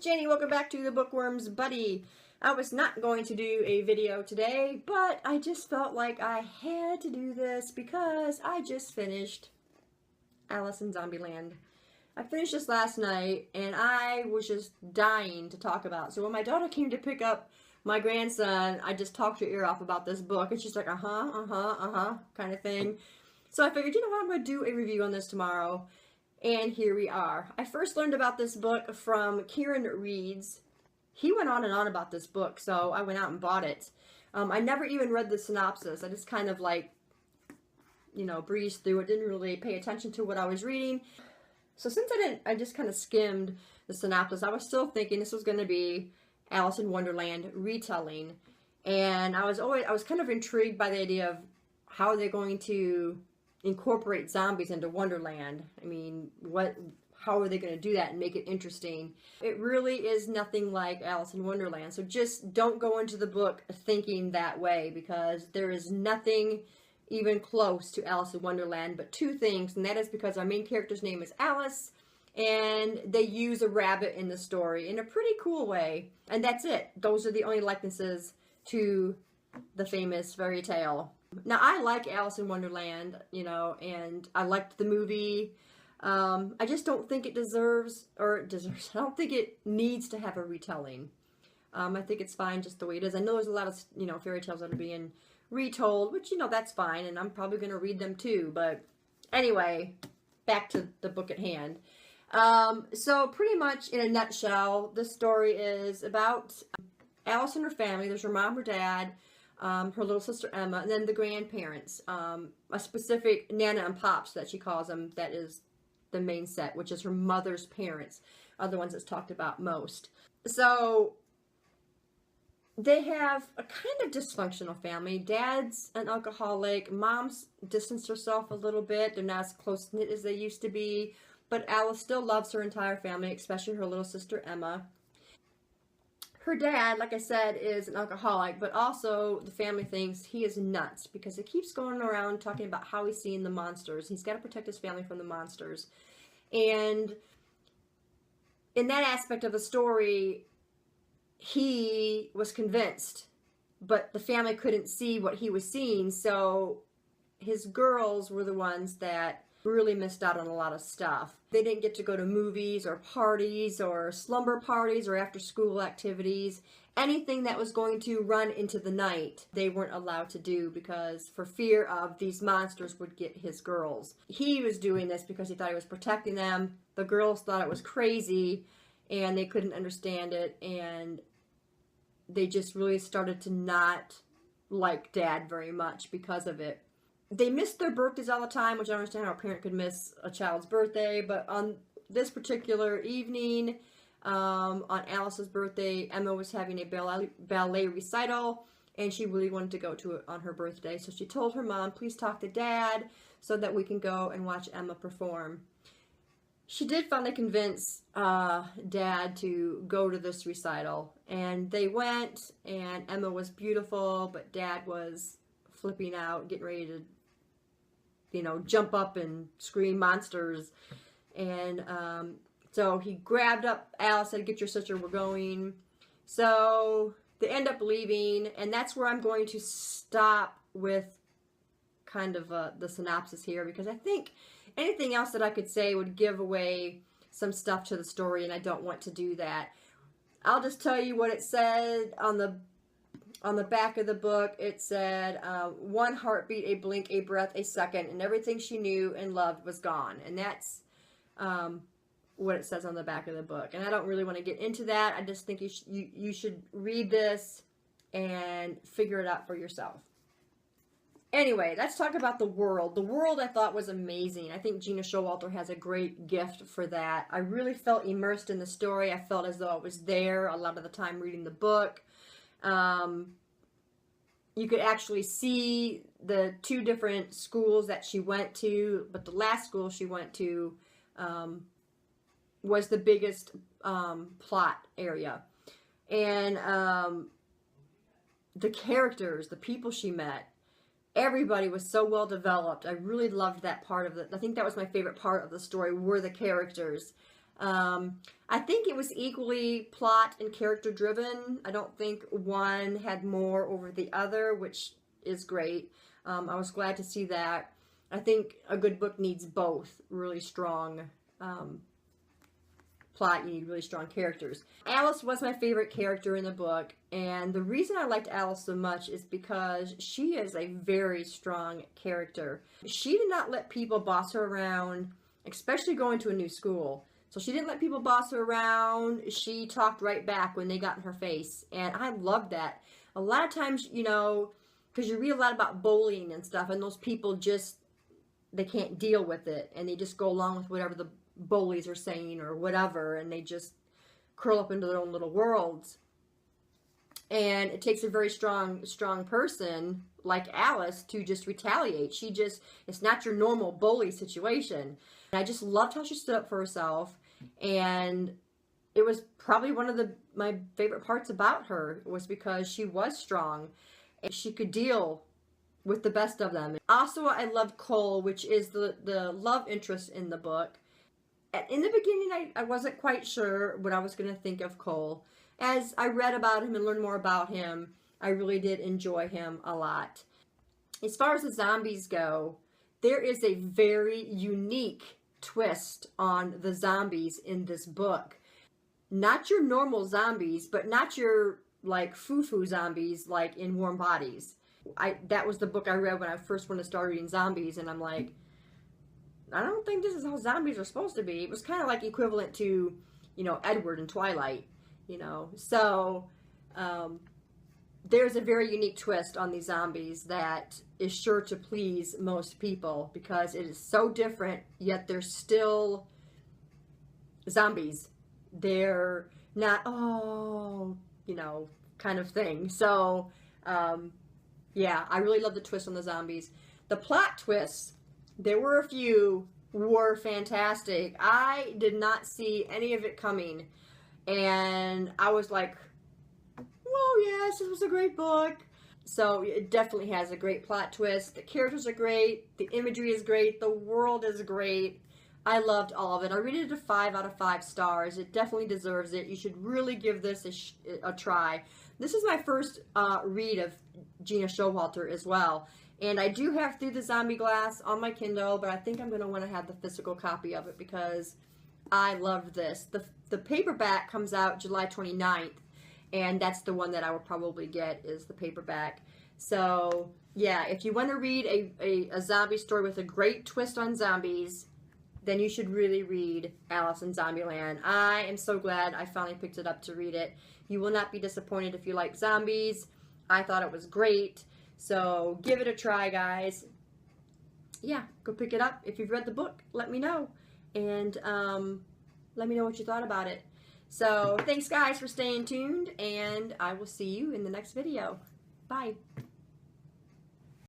Janie. Welcome back to the Bookworms Buddy. I was not going to do a video today, but I just felt like I had to do this because I just finished Alice in Zombieland. I finished this last night and I was just dying to talk about it. So when my daughter came to pick up my grandson, I just talked her ear off about this book. And she's like, kind of thing. So I figured, you know what, I'm going to do a review on this tomorrow. And here we are. I first learned about this book from Kieran Reads. He went on and on about this book, so I went out and bought it. I never even read the synopsis. I just kind of like, you know, breezed through it. Didn't really pay attention to what I was reading. So since I just kind of skimmed the synopsis, I was still thinking this was going to be Alice in Wonderland retelling. And I was kind of intrigued by the idea of how they're going to incorporate zombies into Wonderland. I mean, how are they going to do that and make it interesting? It really is nothing like Alice in Wonderland. So just don't go into the book thinking that way, because there is nothing even close to Alice in Wonderland but two things, and that is because our main character's name is Alice, and they use a rabbit in the story in a pretty cool way. And that's it. Those are the only likenesses to the famous fairy tale. Now, I like Alice in Wonderland, you know, and I liked the movie. I just don't think it I don't think it needs to have a retelling. I think it's fine just the way it is. I know there's a lot of, you know, fairy tales that are being retold, which, you know, that's fine, and I'm probably going to read them too. But anyway, back to the book at hand. So pretty much in a nutshell, this story is about Alice and her family. There's her mom, her dad, her little sister Emma, and then the grandparents, a specific Nana and Pops that she calls them, that is the main set, which is her mother's parents, are the ones that's talked about most. So they have a kind of dysfunctional family. Dad's an alcoholic, mom's distanced herself a little bit, they're not as close-knit as they used to be, but Alice still loves her entire family, especially her little sister Emma. Her dad, like I said, is an alcoholic, but also the family thinks he is nuts because he keeps going around talking about how he's seeing the monsters. He's got to protect his family from the monsters. And in that aspect of the story, he was convinced, but the family couldn't see what he was seeing, so his girls were the ones that really missed out on a lot of stuff. They didn't get to go to movies or parties or slumber parties or after school activities. Anything that was going to run into the night, they weren't allowed to do because for fear of these monsters would get his girls. He was doing this because he thought he was protecting them. The girls thought it was crazy and they couldn't understand it, and they just really started to not like Dad very much because of it. They missed their birthdays all the time, which I understand how a parent could miss a child's birthday, but on this particular evening, on Alice's birthday, Emma was having a ballet recital, and she really wanted to go to it on her birthday, so she told her mom, please talk to Dad so that we can go and watch Emma perform. She did finally convince Dad to go to this recital, and they went, and Emma was beautiful, but Dad was flipping out, getting ready to, you know, jump up and scream monsters. And so he grabbed up Alice, said, get your sister, we're going. So they end up leaving, and that's where I'm going to stop with kind of the synopsis here, because I think anything else that I could say would give away some stuff to the story, and I don't want to do that. I'll just tell you what it said on the back of the book. It said, one heartbeat, a blink, a breath, a second, and everything she knew and loved was gone. And that's what it says on the back of the book. And I don't really want to get into that. I just think you should read this and figure it out for yourself. Anyway, let's talk about the world. The world I thought was amazing. I think Gena Showalter has a great gift for that. I really felt immersed in the story. I felt as though I was there a lot of the time reading the book. You could actually see the two different schools that she went to, but the last school she went to was the biggest plot area. And the characters, the people she met, everybody was so well developed. I really loved that part of it. I think that was my favorite part of the story, were the characters. I think it was equally plot and character driven. I don't think one had more over the other, which is great. I was glad to see that. I think a good book needs both really strong plot, you need really strong characters. Alice was my favorite character in the book, and the reason I liked Alice so much is because she is a very strong character. She did not let people boss her around, especially going to a new school. So she didn't let people boss her around. She talked right back when they got in her face, and I loved that. A lot of times, you know, because you read a lot about bullying and stuff, and those people just, they can't deal with it, and they just go along with whatever the bullies are saying or whatever, and they just curl up into their own little worlds. And it takes a very strong person like Alice to just retaliate. She just, it's not your normal bully situation. And I just loved how she stood up for herself, and it was probably one of my favorite parts about her was because she was strong and she could deal with the best of them. Also, I loved Cole, which is the love interest in the book. In the beginning, I wasn't quite sure what I was going to think of Cole. As I read about him and learned more about him, I really did enjoy him a lot. As far as the zombies go, there is a very unique twist on the zombies in this book. Not your normal zombies, but not your like foo-foo zombies like in Warm Bodies. That was the book I read when I first wanted to start reading zombies, and I'm like, I don't think this is how zombies are supposed to be. It was kind of like equivalent to, you know, Edward in Twilight, you know. So there's a very unique twist on these zombies that is sure to please most people because it is so different, yet they're still zombies. They're not, oh, you know, kind of thing. So, yeah, I really love the twist on the zombies. The plot twists, there were a few, were fantastic. I did not see any of it coming. And I was like, oh yes, this was a great book. So it definitely has a great plot twist. The characters are great. The imagery is great. The world is great. I loved all of it. I rated it a 5 out of 5 stars. It definitely deserves it. You should really give this a try. This is my first read of Gena Showalter as well. And I do have Through the Zombie Glass on my Kindle, but I think I'm going to want to have the physical copy of it because I loved this. The paperback comes out July 29th, and that's the one that I will probably get is the paperback. So, yeah, if you want to read a zombie story with a great twist on zombies, then you should really read Alice in Zombieland. I am so glad I finally picked it up to read it. You will not be disappointed if you like zombies. I thought it was great. So give it a try, guys. Yeah, go pick it up. If you've read the book, let me know. And let me know what you thought about it. So thanks, guys, for staying tuned. And I will see you in the next video. Bye.